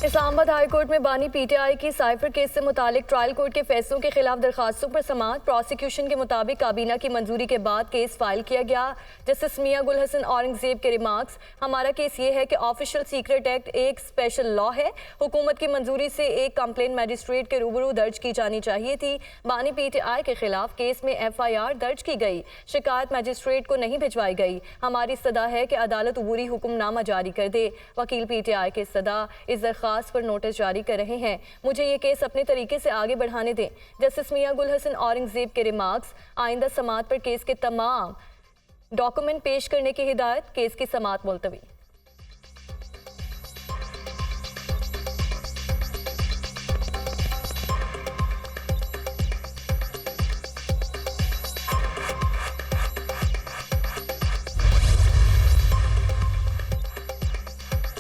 Islamabad high court में बानी PTI की साइफर केस से मुतालिक ट्रायल कोर्ट के फैसलों के खिलाफ दरखास्तों पर समाअत। प्रोसिक्यूशन के मुताबिक काबीना की मंजूरी के बाद केस फाइल किया गया। जस्टिस मियां गुल हसन औरंगजेब के रिमार्क्स, हमारा केस ये है कि ऑफिशियल सीक्रेट एक्ट एक स्पेशल लॉ है। हुकूमत की मंजूरी से एक कंप्लेंट मजिस्ट्रेट के रूबरू दर्ज की जानी चाहिए थी। बानी पीटीआई के खिलाफ केस में FIR दर्ज की गई, शिकायत मजिस्ट्रेट को नहीं भिजवाई गई। हमारी इस्तदा है कि अदालत अबूरी हुक्मनामा जारी कर दे। वकील PTI के इस्तदा इस दरखास्त पर नोटिस जारी कर रहे हैं। मुझे ये केस अपने तरीके से आगे बढ़ाने दें। जस्टिस मियां गुल हसन औरंगजेब के रिमार्क्स, आइंदा समाअत पर केस के तमाम डॉक्यूमेंट पेश करने की हिदायत। केस की समाअत मुलतवी।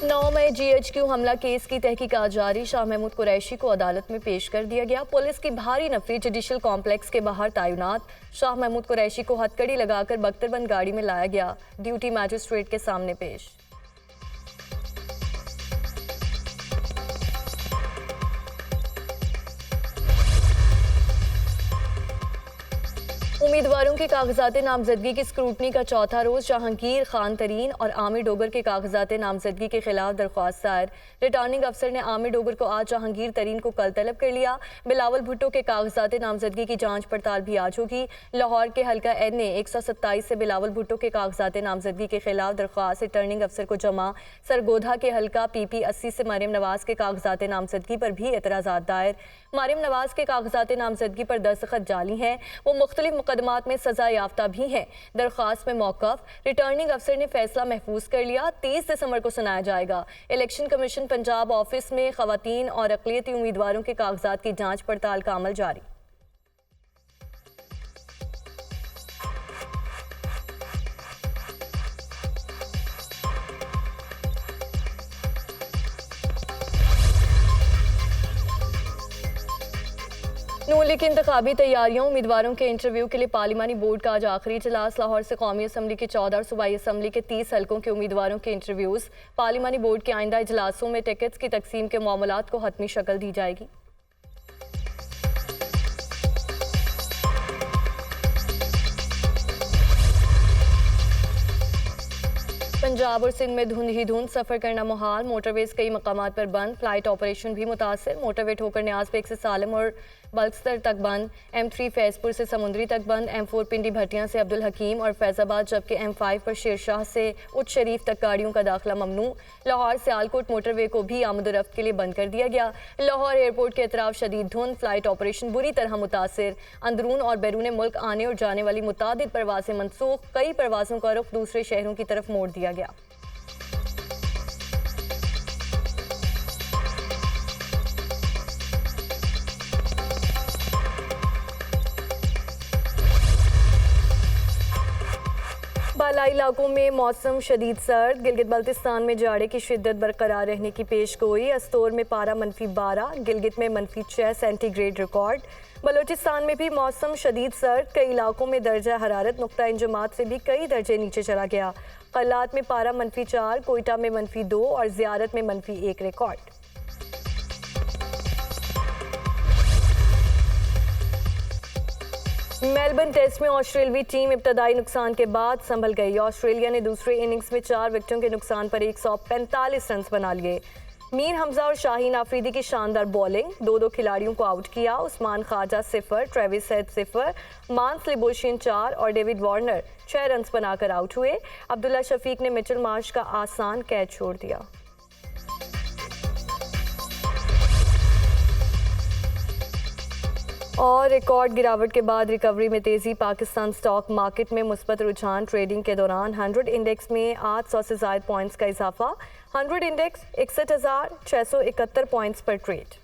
9 मई GHQ हमला केस की तहकीकात जारी। शाह महमूद कुरैशी को अदालत में पेश कर दिया गया। पुलिस की भारी नफरी जुडिशल कॉम्प्लेक्स के बाहर तैनात। शाह महमूद कुरैशी को हथकड़ी लगाकर बख्तरबंद गाड़ी में लाया गया, ड्यूटी मैजिस्ट्रेट के सामने पेश। उम्मीदवारों के कागजात नामजदगी की स्क्रूटनी का चौथा रोज। जहांगीर खान तरीन और आमिर डोगर के कागजात नामजदगी के खिलाफ दरख्वास्त दायर। रिटर्निंग अफसर ने आमिर डोगर को आज, जहांगीर तरीन को कल तलब कर लिया। बिलावल भुट्टो के कागजात नामजदगी की जांच पड़ताल भी आज होगी। लाहौर के हल्का NA 127 से बिलावल भुट्टो के कागजात नामजदगी के खिलाफ दरख्वास्त रिटर्निंग अफसर को जमा। सरगोधा के हल्का PP 80 से मरियम नवाज के कागजात नामजदगी पर भी एतराज़ात दायर। मरियम नवाज के कागजात नामजदगी पर दस्तखत जाली हैं, वो मुख्तलिफ मुकदमात में सजा याफ्ता भी हैं। दरख्वास्त में मौकफ। रिटर्निंग अफसर ने फैसला महफूज कर लिया। 30 दिसंबर को सुनाया जाएगा। इलेक्शन कमीशन पंजाब ऑफिस में खवातीन और अक़लियती उम्मीदवारों के कागजात की जांच पड़ताल का अमल जारी। नून लीग की इंतखाबी तैयारियों, उम्मीदवारों के इंटरव्यू के लिए पार्लिमानी बोर्ड का आज आखिरी इजलास। लाहौर से कौमी असम्बली के 14 और सूबाई असम्बली के 30 हलकों के उम्मीदवारों के इंटरव्यूज़। पार्लिमानी बोर्ड के आइंदा इजलासों में टिकट्स की तकसीम के मामलात को हतमी शक्ल दी जाएगी। पंजाब और सिंध में धुंध ही धुंध, सफर करना मुहाल। मोटरवेज कई मकामात पर बंद। फ्लाइट ऑपरेशन भी मुतासर। मोटरवे ठोकर न्याज बेग से सालम और बल्कस्तर तक बंद। M3 फैजपुर से समुंदरी तक बंद। M4 पिंडी भटियां से अब्दुल हकीम और फैजाबाद, जबकि M5 पर शेरशाह से उच्च शरीफ तक गाड़ियों का दाखिला ममनू। लाहौर से आलकोट मोटरवे को भी आमद-ओ-रफ्त के लिए बंद कर दिया गया। लाहौर एयरपोर्ट के अतराफ शदीद धुंध, फ्लाइट ऑपरेशन बुरी तरह मुतासर। अंदरून और बैरून मुल्क आने और जाने वाली मुतादिद परवासें मनसूख। कई परवासों का रुख दूसरे शहरों की तरफ मोड़ दिया गया। बालाई इलाकों में मौसम शदीद सर्द। गिलगित बल्तिस्तान में जाड़े की शिद्दत बरकरार रहने की पेशगोई। अस्तोर में पारा -12, गिलगित में -6 सेंटीग्रेड रिकॉर्ड। बलोचिस्तान में भी मौसम शदीद सर्द। कई इलाकों में दर्जा हरारत नुक्ता इंजमात से भी कई दर्जे नीचे चला गया। कलात में पारा -4, कोयटा में -2 और ज़ियारत में -1 रिकॉर्ड। मेलबर्न टेस्ट में ऑस्ट्रेलियावी टीम इब्तदाई नुकसान के बाद संभल गई। ऑस्ट्रेलिया ने दूसरे इनिंग्स में 4 विकेटों के नुकसान पर 145 रन बना लिए। मीर हमजा और शाहीन आफरीदी की शानदार बॉलिंग, 2-2 खिलाड़ियों को आउट किया। उस्मान ख्वाजा 0, ट्रेविस हेड 0, मांस लिबोशियन 4 और डेविड वार्नर 6 रन बनाकर आउट हुए। अब्दुल्ला शफीक ने मिचेल मार्श का आसान कैच छोड़ दिया। और रिकॉर्ड गिरावट के बाद रिकवरी में तेजी। पाकिस्तान स्टॉक मार्केट में मुस्बत रुझान। ट्रेडिंग के दौरान 100 इंडेक्स में 800 से ज़ायद पॉइंट्स का इजाफा। 100 इंडेक्स 61,671 पॉइंट्स पर ट्रेड।